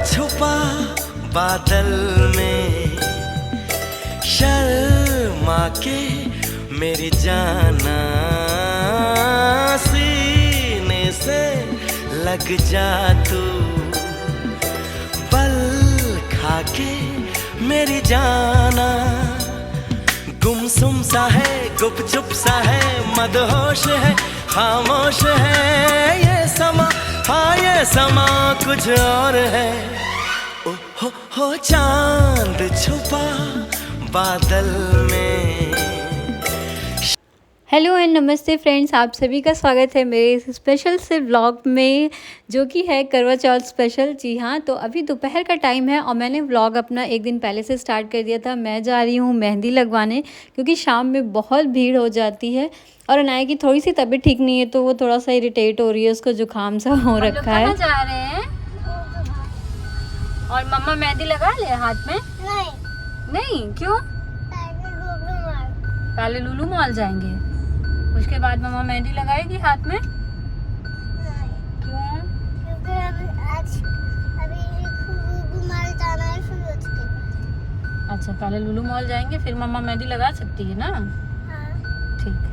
छुपा बादल में, शर्मा के मेरी जाना सीने से लग जा तू, पल खा के मेरी जाना। गुमसुम सा है, गुपचुप सा है, मदहोश है, खामोश है ये समा, हाँ ये समा कुछ और है। ओ हो चांद छुपा बादल में। हेलो एंड नमस्ते फ्रेंड्स, आप सभी का स्वागत है मेरे इस स्पेशल से व्लॉग में जो कि है करवा चौथ स्पेशल। जी हाँ, तो अभी दोपहर का टाइम है और मैंने व्लॉग अपना एक दिन पहले से स्टार्ट कर दिया था। मैं जा रही हूँ मेहंदी लगवाने क्योंकि शाम में बहुत भीड़ हो जाती है और अनाया की थोड़ी सी तबीयत ठीक नहीं है तो वो थोड़ा सा इरिटेट हो रही है, उसको जुकाम सा हो रखा है। जा रहे हैं और मम्मा मेहंदी लगा ले हाथ में? नहीं क्यों? पहले लुलु मॉल जाएंगे, उसके बाद मम्मा मेहंदी लगाएगी हाथ में। क्यों? क्योंकि अभी लुलु मॉल जाना है फिर उसके। अच्छा, पहले लुलु मॉल जाएंगे फिर मम्मा मेहंदी लगा सकती है ना? हाँ। ठीक।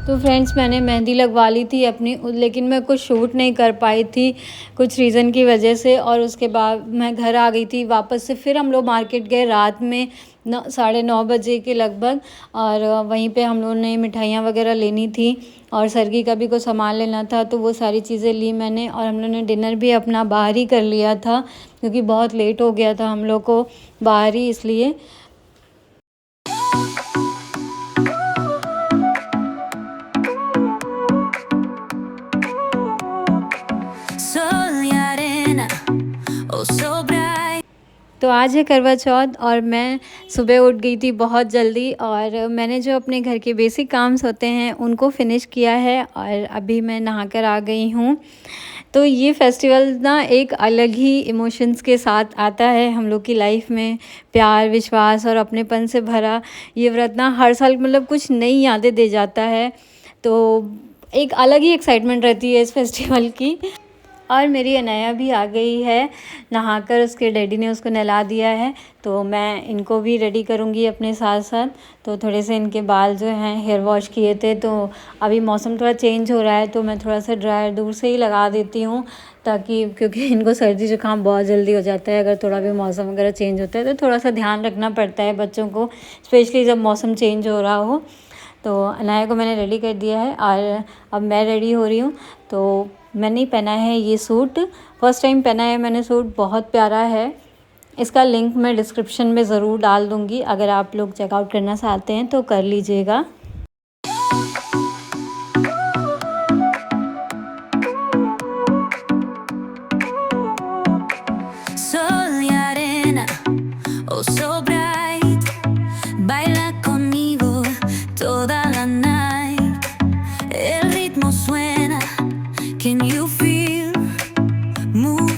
तो फ्रेंड्स, मैंने मेहंदी लगवा ली थी अपनी, लेकिन मैं कुछ शूट नहीं कर पाई थी कुछ रीज़न की वजह से। और उसके बाद मैं घर आ गई थी वापस से। फिर हम लोग मार्केट गए रात में 9:30 बजे के लगभग, और वहीं पे हम लोगों ने मिठाइयाँ वगैरह लेनी थी और सरगी का भी कुछ सामान लेना था, तो वो सारी चीज़ें ली मैंने। और हम लोगों ने डिनर भी अपना बाहर ही कर लिया था क्योंकि बहुत लेट हो गया था हम लोग को बाहर ही, इसलिए। तो आज है करवा चौथ और मैं सुबह उठ गई थी बहुत जल्दी और मैंने जो अपने घर के बेसिक काम्स होते हैं उनको फिनिश किया है और अभी मैं नहाकर आ गई हूँ। तो ये फेस्टिवल ना एक अलग ही इमोशंस के साथ आता है हम लोग की लाइफ में। प्यार, विश्वास और अपनेपन से भरा ये व्रत ना हर साल मतलब कुछ नई यादें दे जाता है। तो एक अलग ही एक्साइटमेंट रहती है इस फेस्टिवल की। और मेरी अनाया भी आ गई है नहाकर, उसके डैडी ने उसको नहला दिया है, तो मैं इनको भी रेडी करूँगी अपने साथ साथ। तो थोड़े से इनके बाल जो हैं हेयर वॉश किए थे, तो अभी मौसम थोड़ा चेंज हो रहा है तो मैं थोड़ा सा ड्रायर दूर से ही लगा देती हूँ, ताकि क्योंकि इनको सर्दी जुकाम बहुत जल्दी हो जाता है अगर थोड़ा भी मौसम वगैरह चेंज होता है, तो थोड़ा सा ध्यान रखना पड़ता है बच्चों को, स्पेशली जब मौसम चेंज हो रहा हो। तो अनाया को मैंने रेडी कर दिया है और अब मैं रेडी हो रही हूँ। तो मैंने पहना है ये सूट, फर्स्ट टाइम पहना है मैंने सूट, बहुत प्यारा है। इसका लिंक मैं डिस्क्रिप्शन में ज़रूर डाल दूँगी, अगर आप लोग चेकआउट करना चाहते हैं तो कर लीजिएगा।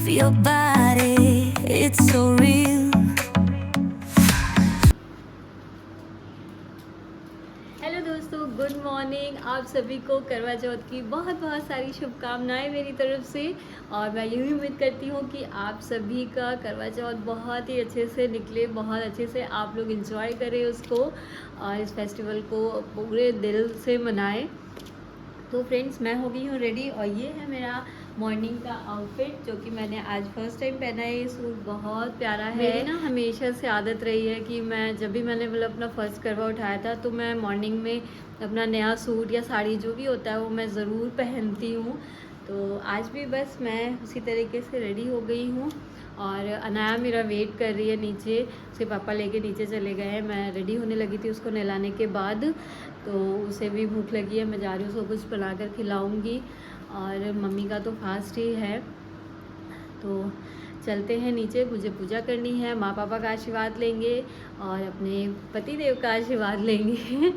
Your body, it's so real. Hello दोस्तों, गुड मॉर्निंग। आप सभी को करवा चौथ की बहुत बहुत सारी शुभकामनाएं मेरी तरफ से। और मैं यही उम्मीद करती हूँ कि आप सभी का करवा चौथ बहुत ही अच्छे से निकले, बहुत अच्छे से आप लोग एंजॉय करें उसको और इस फेस्टिवल को पूरे दिल से मनाएं। तो फ्रेंड्स, मैं हो गई हूँ रेडी और ये है मेरा मॉर्निंग का आउटफिट जो कि मैंने आज फर्स्ट टाइम पहना है। ये सूट बहुत प्यारा है। मेरी ना हमेशा से आदत रही है कि मैं जब भी मैंने मतलब अपना फर्स्ट करवा उठाया था तो मैं मॉर्निंग में अपना नया सूट या साड़ी जो भी होता है वो मैं ज़रूर पहनती हूँ। तो आज भी बस मैं उसी तरीके से रेडी हो गई हूँ और अनाया मेरा वेट कर रही है नीचे, उसके पापा लेके नीचे चले गए हैं। मैं रेडी होने लगी थी उसको नहलाने के बाद, तो उसे भी भूख लगी है, मैं जा रही हूँ उसको कुछ बनाकर खिलाऊँगी। और मम्मी का तो फास्ट ही है, तो चलते हैं नीचे। मुझे पूजा करनी है, माँ पापा का आशीर्वाद लेंगे और अपने पति देव का आशीर्वाद लेंगे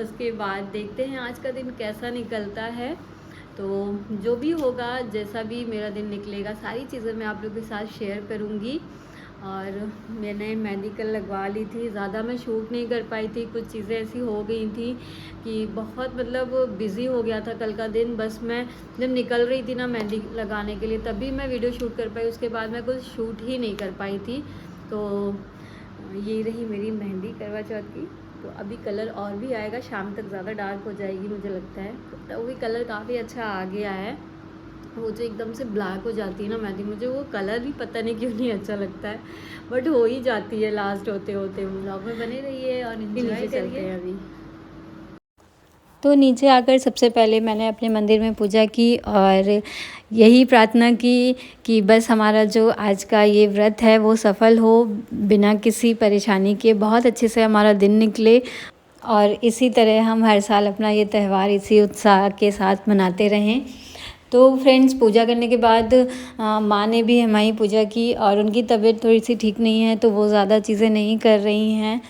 उसके बाद देखते हैं आज का दिन कैसा निकलता है। तो जो भी होगा, जैसा भी मेरा दिन निकलेगा, सारी चीज़ें मैं आप लोगों के साथ शेयर करूँगी। और मैंने मेहंदी कल लगवा ली थी। ज़्यादा मैं शूट नहीं कर पाई थी, कुछ चीज़ें ऐसी हो गई थी कि बहुत मतलब बिज़ी हो गया था कल का दिन। बस मैं जब निकल रही थी ना मेहंदी लगाने के लिए तभी मैं वीडियो शूट कर पाई, उसके बाद मैं कुछ शूट ही नहीं कर पाई थी। तो ये रही मेरी मेहंदी करवा चौथ की। तो अभी कलर और भी आएगा, शाम तक ज़्यादा डार्क हो जाएगी मुझे लगता है। तो वो भी कलर काफ़ी अच्छा आ गया है। वो जो एकदम से ब्लैक हो जाती है ना मेहंदी, मुझे वो कलर भी पता नहीं क्यों नहीं अच्छा लगता है, बट हो ही जाती है लास्ट होते होते। व्लॉग में बने रहिए और नीचे चलते हैं अभी। तो नीचे आकर सबसे पहले मैंने अपने मंदिर में पूजा की और यही प्रार्थना की कि बस हमारा जो आज का ये व्रत है वो सफल हो, बिना किसी परेशानी के बहुत अच्छे से हमारा दिन निकले और इसी तरह हम हर साल अपना ये त्यौहार इसी उत्साह के साथ मनाते रहें। तो फ्रेंड्स, पूजा करने के बाद माँ ने भी हमारी पूजा की और उनकी तबीयत थोड़ी सी ठीक नहीं है तो वो ज़्यादा चीज़ें नहीं कर रही हैं,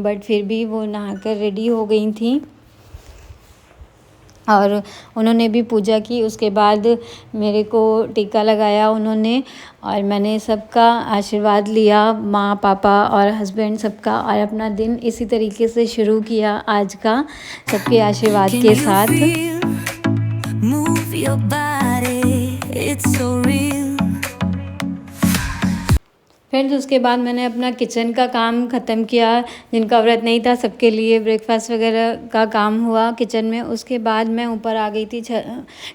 बट फिर भी वो नहाकर रेडी हो गई थी और उन्होंने भी पूजा की। उसके बाद मेरे को टीका लगाया उन्होंने और मैंने सबका आशीर्वाद लिया, माँ पापा और हस्बैंड सबका, और अपना दिन इसी तरीके से शुरू किया आज का सबके आशीर्वाद के साथ। Move your body, it's so real. Friends, उसके बाद मैंने अपना किचन का काम ख़त्म किया। जिनका व्रत नहीं था सबके लिए ब्रेकफास्ट वगैरह का काम हुआ किचन में। उसके बाद मैं ऊपर आ गई थी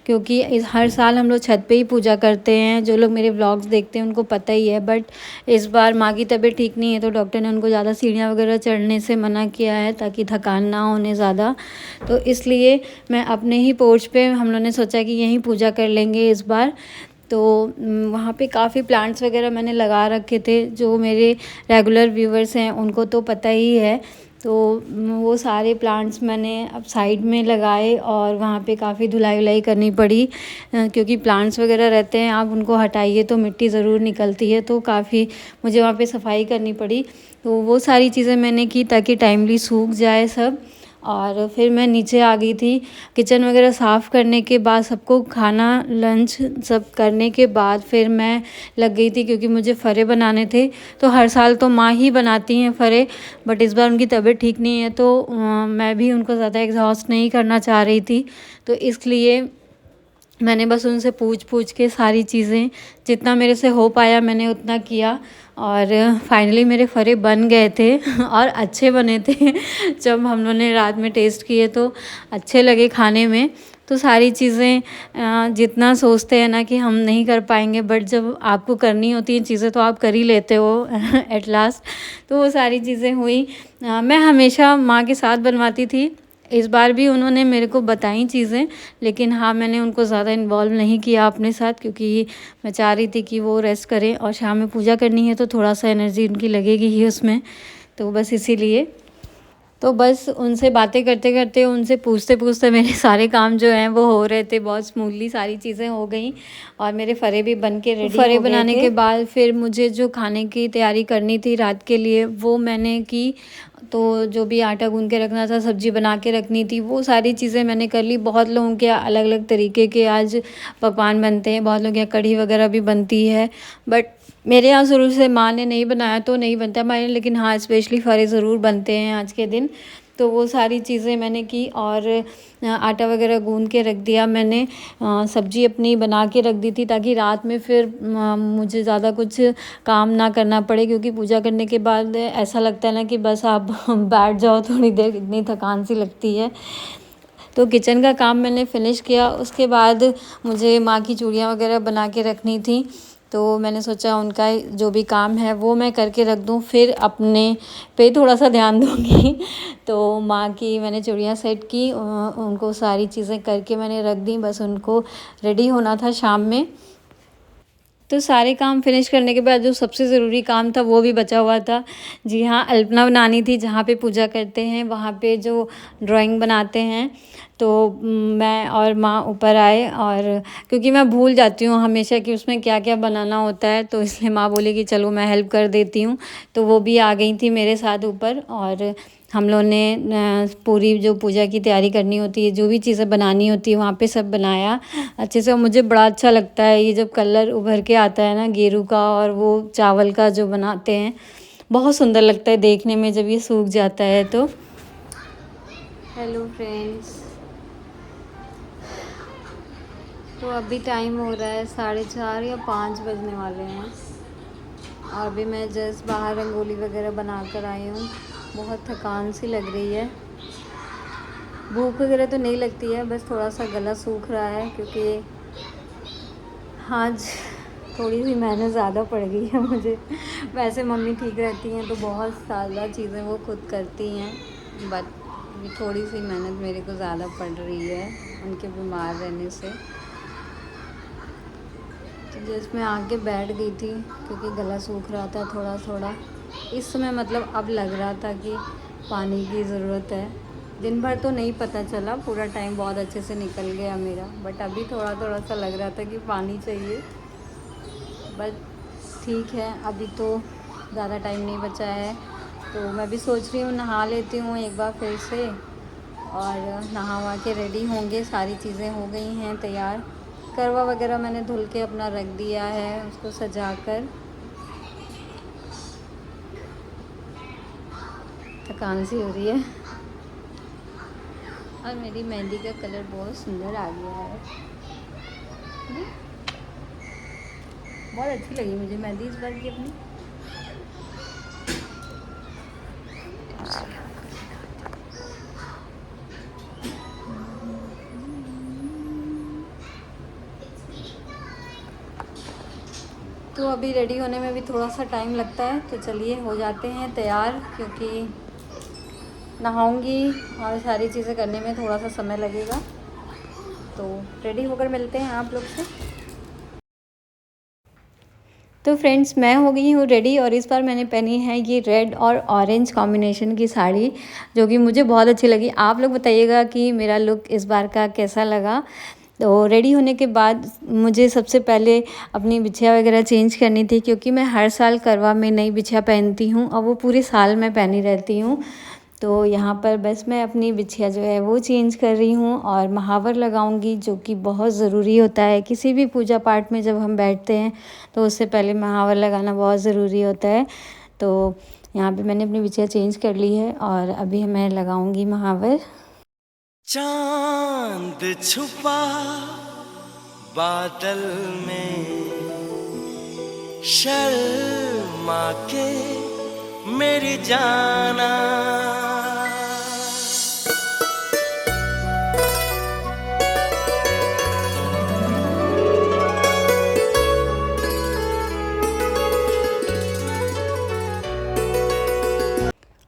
क्योंकि हर साल हम लोग छत पे ही पूजा करते हैं। जो लोग मेरे व्लॉग्स देखते हैं उनको पता ही है, बट इस बार माँ की तबीयत ठीक नहीं है तो डॉक्टर ने उनको ज़्यादा सीढ़ियाँ वगैरह चढ़ने से मना किया है ताकि थकान ना होने ज़्यादा। तो इसलिए मैं अपने ही पोर्च पे हम लोगों ने सोचा कि यहीं पूजा कर लेंगे इस बार। तो वहाँ पे काफ़ी प्लांट्स वगैरह मैंने लगा रखे थे, जो मेरे रेगुलर व्यूवर्स हैं उनको तो पता ही है। तो वो सारे प्लांट्स मैंने अब साइड में लगाए और वहाँ पे काफ़ी धुलाई वुलाई करनी पड़ी, क्योंकि प्लांट्स वगैरह रहते हैं, आप उनको हटाइए तो मिट्टी ज़रूर निकलती है, तो काफ़ी मुझे वहाँ पे सफाई करनी पड़ी। तो वो सारी चीज़ें मैंने की ताकि टाइमली सूख जाए सब। और फिर मैं नीचे आ गई थी। किचन वगैरह साफ़ करने के बाद सबको खाना लंच सब करने के बाद फिर मैं लग गई थी, क्योंकि मुझे फ़रे बनाने थे। तो हर साल तो माँ ही बनाती हैं फ़रे, बट इस बार उनकी तबीयत ठीक नहीं है तो मैं भी उनको ज़्यादा एग्जॉस्ट नहीं करना चाह रही थी। तो इसलिए मैंने बस उनसे पूछ के सारी चीज़ें जितना मेरे से हो पाया मैंने उतना किया और फाइनली मेरे फ़रे बन गए थे और अच्छे बने थे। जब हम लोगों ने रात में टेस्ट किए तो अच्छे लगे खाने में। तो सारी चीज़ें जितना सोचते हैं ना कि हम नहीं कर पाएंगे, बट जब आपको करनी होती हैं चीज़ें तो आप कर ही लेते हो एट लास्ट। तो वो सारी चीज़ें हुई। मैं हमेशा माँ के साथ बनवाती थी, इस बार भी उन्होंने मेरे को बताई चीज़ें, लेकिन हाँ मैंने उनको ज़्यादा इन्वॉल्व नहीं किया अपने साथ, क्योंकि मैं चाह रही थी कि वो रेस्ट करें और शाम में पूजा करनी है तो थोड़ा सा एनर्जी उनकी लगेगी ही उसमें। तो बस इसीलिए तो बस उनसे बातें करते करते, उनसे पूछते पूछते मेरे सारे काम जो हैं वो हो रहे थे। बहुत स्मूथली सारी चीज़ें हो गई और मेरे फ़रे भी बन के रेडी। फ़रे बनाने के बाद फिर मुझे जो खाने की तैयारी करनी थी रात के लिए वो मैंने की। तो जो भी आटा गूंद के रखना था, सब्ज़ी बना के रखनी थी, वो सारी चीज़ें मैंने कर ली। बहुत लोगों के अलग अलग तरीके के आज पकवान बनते हैं, बहुत लोगों के यहाँ कढ़ी वगैरह भी बनती है, बट मेरे यहाँ शुरू से माँ ने नहीं बनाया तो नहीं बनता हमारे, लेकिन हाँ स्पेशली फ़रे ज़रूर बनते हैं आज के दिन। तो वो सारी चीज़ें मैंने की और आटा वगैरह गूंद के रख दिया मैंने। सब्ज़ी अपनी बना के रख दी थी ताकि रात में फिर मुझे ज़्यादा कुछ काम ना करना पड़े, क्योंकि पूजा करने के बाद ऐसा लगता है ना कि बस आप बैठ जाओ थोड़ी देर, इतनी थकान सी लगती है। तो किचन का काम मैंने फ़िनिश किया। उसके बाद मुझे माँ की चूड़ियाँ वगैरह बना के रखनी थी, तो मैंने सोचा उनका जो भी काम है वो मैं करके रख दूं, फिर अपने पे थोड़ा सा ध्यान दूंगी। तो माँ की मैंने चूड़ियाँ सेट की, उनको सारी चीज़ें करके मैंने रख दी, बस उनको रेडी होना था शाम में। तो सारे काम फिनिश करने के बाद जो सबसे ज़रूरी काम था वो भी बचा हुआ था। जी हाँ, अल्पना बनानी थी। जहाँ पे पूजा करते हैं वहाँ पे जो ड्राइंग बनाते हैं, तो मैं और माँ ऊपर आए, और क्योंकि मैं भूल जाती हूँ हमेशा कि उसमें क्या क्या बनाना होता है, तो इसलिए माँ बोली कि चलो मैं हेल्प कर देती हूँ। तो वो भी आ गई थी मेरे साथ ऊपर और हम लोगों ने पूरी जो पूजा की तैयारी करनी होती है, जो भी चीज़ें बनानी होती है, वहाँ पे सब बनाया अच्छे से। और मुझे बड़ा अच्छा लगता है ये जब कलर उभर के आता है ना गेरू का, और वो चावल का जो बनाते हैं, बहुत सुंदर लगता है देखने में जब ये सूख जाता है तो। हेलो फ्रेंड्स, तो अभी टाइम हो रहा है 4:30 या 5 बजने वाले हैं, और अभी मैं जस्ट बाहर रंगोली वगैरह बना कर आई हूँ। बहुत थकान सी लग रही है, भूख वगैरह तो नहीं लगती है, बस थोड़ा सा गला सूख रहा है क्योंकि आज थोड़ी सी मेहनत ज़्यादा पड़ गई है मुझे। वैसे मम्मी ठीक रहती हैं तो बहुत ज़्यादा चीज़ें वो खुद करती हैं, बट थोड़ी सी मेहनत मेरे को ज़्यादा पड़ रही है उनके बीमार रहने से। तो जस्ट मैं आके बैठ गई थी क्योंकि गला सूख रहा था थोड़ा थोड़ा इस समय, मतलब अब लग रहा था कि पानी की ज़रूरत है। दिन भर तो नहीं पता चला, पूरा टाइम बहुत अच्छे से निकल गया मेरा, बट अभी थोड़ा थोड़ा सा लग रहा था कि पानी चाहिए। बट ठीक है, अभी तो ज़्यादा टाइम नहीं बचा है, तो मैं भी सोच रही हूँ नहा लेती हूँ एक बार फिर से, और नहा वहा के रेडी होंगे। सारी चीज़ें हो गई हैं तैयार, करवा वगैरह मैंने धुल के अपना रख दिया है, उसको सजा कर। थकान सी हो रही है, और मेरी मेहंदी का कलर बहुत सुंदर आ गया है। बहुत अच्छी लगी मुझे मेहंदी इस बार की अपनी। तो अभी रेडी होने में भी थोड़ा सा टाइम लगता है, तो चलिए हो जाते हैं तैयार, क्योंकि नहाऊंगी और सारी चीज़ें करने में थोड़ा सा समय लगेगा। तो रेडी होकर मिलते हैं आप लोग से। तो फ्रेंड्स, मैं हो गई हूँ रेडी, और इस बार मैंने पहनी है ये रेड और ऑरेंज कॉम्बिनेशन की साड़ी, जो कि मुझे बहुत अच्छी लगी। आप लोग बताइएगा कि मेरा लुक इस बार का कैसा लगा। तो रेडी होने के बाद मुझे सबसे पहले अपनी बिछिया वगैरह चेंज करनी थी, क्योंकि मैं हर साल करवा में नई बिछिया पहनती हूँ और वो पूरे साल मैं पहनी रहती हूँ। तो यहाँ पर बस मैं अपनी बिछिया जो है वो चेंज कर रही हूँ, और महावर लगाऊंगी, जो कि बहुत ज़रूरी होता है किसी भी पूजा पाठ में। जब हम बैठते हैं तो उससे पहले महावर लगाना बहुत ज़रूरी होता है। तो यहाँ पे मैंने अपनी बिछिया चेंज कर ली है, और अभी मैं लगाऊंगी महावर। चांद छुपा बादल में, शर्मा के मेरी जाना,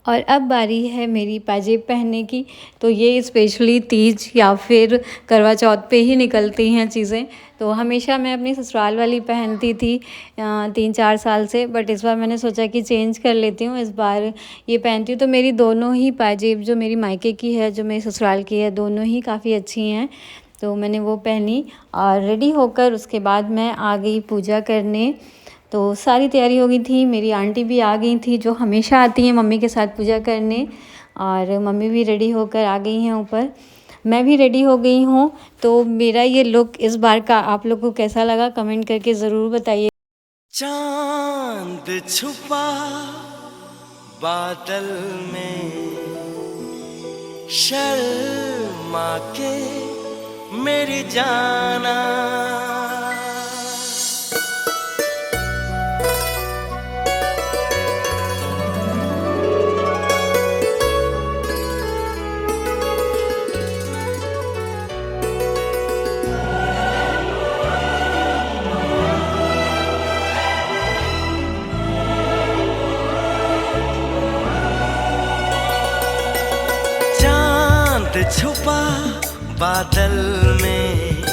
और अब बारी है मेरी पाजेब पहनने की। तो ये स्पेशली तीज या फिर करवा चौथ पे ही निकलती हैं चीज़ें। तो हमेशा मैं अपनी ससुराल वाली पहनती थी 3-4 साल से, बट इस बार मैंने सोचा कि चेंज कर लेती हूँ, इस बार ये पहनती हूँ। तो मेरी दोनों ही पाजेब, जो मेरी मायके की है, जो मेरी ससुराल की है, दोनों ही काफ़ी अच्छी हैं। तो मैंने वो पहनी, और रेडी होकर उसके बाद मैं आ गई पूजा करने। तो सारी तैयारी हो गई थी, मेरी आंटी भी आ गई थी, जो हमेशा आती हैं मम्मी के साथ पूजा करने, और मम्मी भी रेडी होकर आ गई हैं ऊपर। मैं भी रेडी हो गई हूँ। तो मेरा ये लुक इस बार का आप लोग को कैसा लगा, कमेंट करके ज़रूर बताइए। चांद छुपा बादल में, शर्मा के मेरी जाना, छुपा बादल में।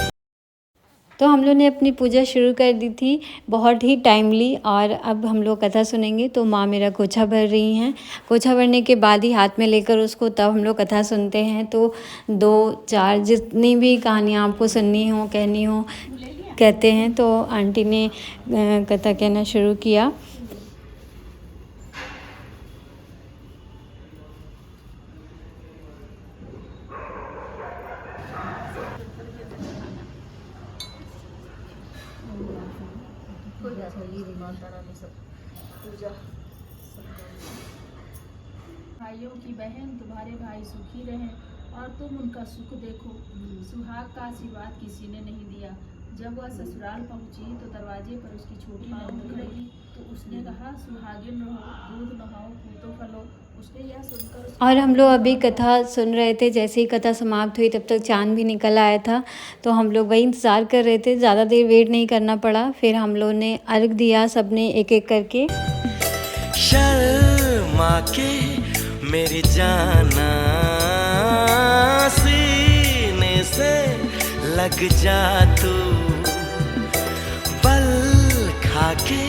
तो हम लोग ने अपनी पूजा शुरू कर दी थी, बहुत ही टाइमली। और अब हम लोग कथा सुनेंगे। तो माँ मेरा कोछा भर रही हैं, कोछा भरने के बाद ही हाथ में लेकर उसको तब हम लोग कथा सुनते हैं। तो 2-4 जितनी भी कहानियाँ आपको सुननी हो, कहनी हो, कहते हैं। तो आंटी ने कथा कहना शुरू किया। भाइयों की बहन तुम्हारे भाई सुखी रहें और तुम उनका सुख देखो। सुहाग का आशीर्वाद किसी ने नहीं दिया। जब वह ससुराल पहुंची तो दरवाजे पर उसकी छोटी ननद खड़ी, तो उसने कहा सुहागिन रहो, दूध नहाओ, पूतो फलो। उसने यह सुनकर और हम लोग अभी कथा सुन रहे थे। जैसे ही कथा समाप्त हुई तब तक चाँद भी निकल आया था, तो हम लोग वही इंतज़ार कर रहे थे। ज़्यादा देर वेट नहीं करना पड़ा। फिर हम लोग ने अर्घ दिया, सबने एक एक करके। शर्मा के मेरी जाना, सीने से लग जा तू, बल खा के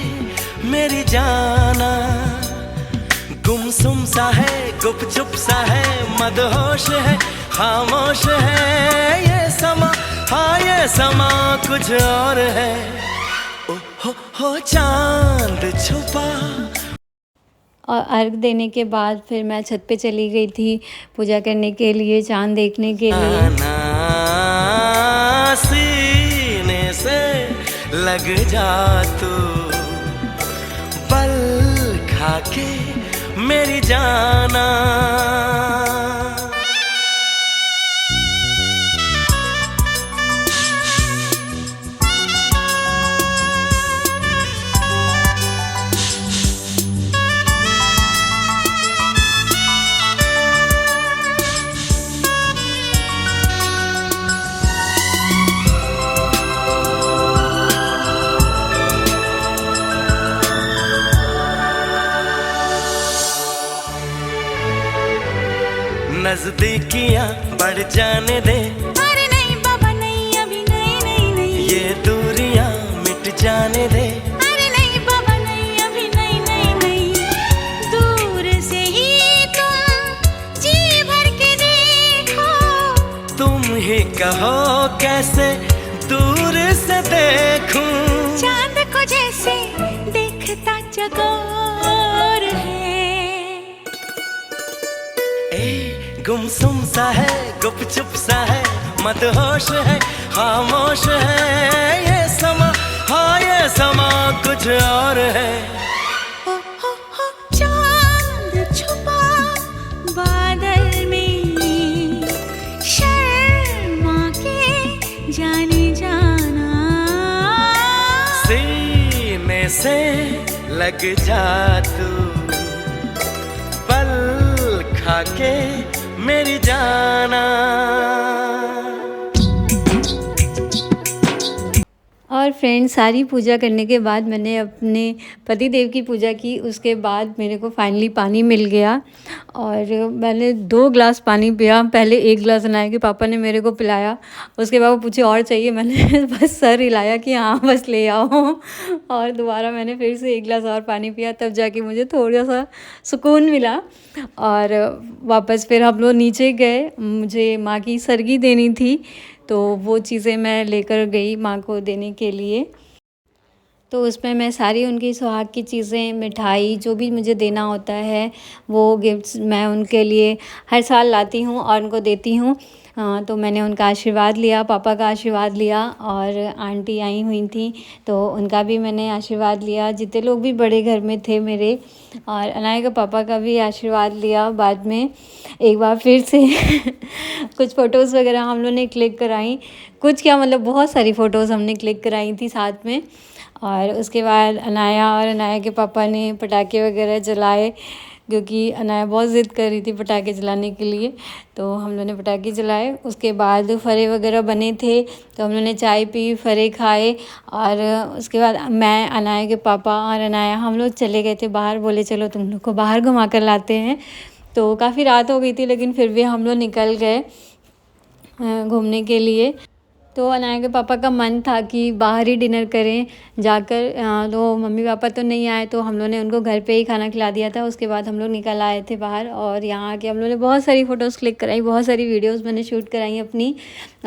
मेरी जाना। गुमसुम सा है, गुपचुप सा है, मदहोश है, खामोश है ये समा, हाँ ये समा कुछ और है। ओ हो चांद छुपा। और अर्घ देने के बाद फिर मैं छत पे चली गई थी पूजा करने के लिए, चाँद देखने के लिए। सीने से लग जा तू, बल खा के मेरी जाना। नजदीकियां बढ़ जाने दे, अरे नहीं बाबा नहीं, अभी नहीं नहीं नहीं। ये दूरियां मिट जाने दे, अरे नहीं बाबा नहीं, अभी नहीं नहीं नहीं। दूर से ही तुम जी भर के देखो, तुम ही कहो कैसे दूर से देखूं। चांद को जैसे देखता चकोर है। गुमसुम सा है, गुपचुप सा है, मदहोश है, खामोश है ये समा, हाँ ये समा कुछ और है। हो चांद छुपा बादल में, शर्मा के जाने जाना। सीने से लग जा तू, पल खा के मेरी जाना। और फ्रेंड्स, सारी पूजा करने के बाद मैंने अपने पति देव की पूजा की। उसके बाद मेरे को फाइनली पानी मिल गया और मैंने 2 गिलास पानी पिया। पहले 1 गिलास अनाया के पापा ने मेरे को पिलाया, उसके बाद वो पूछे और चाहिए, मैंने बस सर हिलाया कि हाँ बस ले आओ। और दोबारा मैंने फिर से 1 गिलास और पानी पिया, तब जाके मुझे थोड़ा सा सुकून मिला। और वापस फिर हम लोग नीचे गए। मुझे माँ की सरगी देनी थी, तो वो चीज़ें मैं लेकर गई माँ को देने के लिए। तो उसमें मैं सारी उनकी सुहाग की चीज़ें, मिठाई, जो भी मुझे देना होता है वो गिफ्ट्स मैं उनके लिए हर साल लाती हूँ और उनको देती हूँ। तो मैंने उनका आशीर्वाद लिया, पापा का आशीर्वाद लिया, और आंटी आई हुई थी तो उनका भी मैंने आशीर्वाद लिया, जितने लोग भी बड़े घर में थे मेरे। और अनाया के पापा का भी आशीर्वाद लिया। बाद में एक बार फिर से कुछ फ़ोटोज़ वगैरह हम लोग ने क्लिक कराई। कुछ क्या, मतलब बहुत सारी फ़ोटोज़ हमने क्लिक कराई थी साथ में। और उसके बाद अनाया और अनाया के पापा ने पटाखे वगैरह जलाए, क्योंकि अनाया बहुत ज़िद कर रही थी पटाखे जलाने के लिए, तो हम लोगों ने पटाखे जलाए। उसके बाद फरे वगैरह बने थे, तो हम लोगों ने चाय पी, फरे खाए। और उसके बाद मैं, अनाया के पापा और अनाया हम लोग चले गए थे बाहर। बोले चलो तुम लोग को बाहर घुमा कर लाते हैं। तो काफ़ी रात हो गई थी, लेकिन फिर भी हम लोग निकल गए घूमने के लिए। तो अनाया के पापा का मन था कि बाहर ही डिनर करें जाकर, तो मम्मी पापा तो नहीं आए, तो हम लोग ने उनको घर पे ही खाना खिला दिया था। उसके बाद हम लोग निकल आए थे बाहर, और यहाँ आके हम लोग ने बहुत सारी फ़ोटोज़ क्लिक कराई, बहुत सारी वीडियोस मैंने शूट कराई अपनी।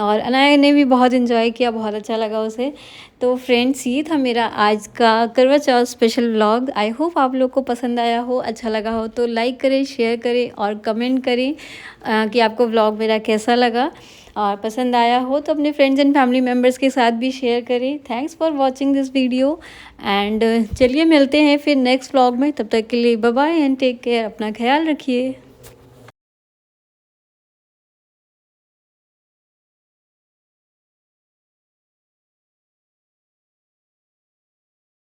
और अनाया ने भी बहुत इन्जॉय किया, बहुत अच्छा लगा उसे। तो फ्रेंड्स, ये था मेरा आज का करवा चौथ स्पेशल व्लॉग। आई होप आप लोग को पसंद आया हो, अच्छा लगा हो तो लाइक करें, शेयर करें और कमेंट करें कि आपको व्लॉग मेरा कैसा लगा। और पसंद आया हो तो अपने फ्रेंड्स एंड फैमिली मेम्बर्स के साथ भी शेयर करें। Thanks for watching this video and चलिए मिलते हैं फिर नेक्स्ट व्लॉग में। तब तक के लिए bye bye and take care, अपना ख्याल रखिए।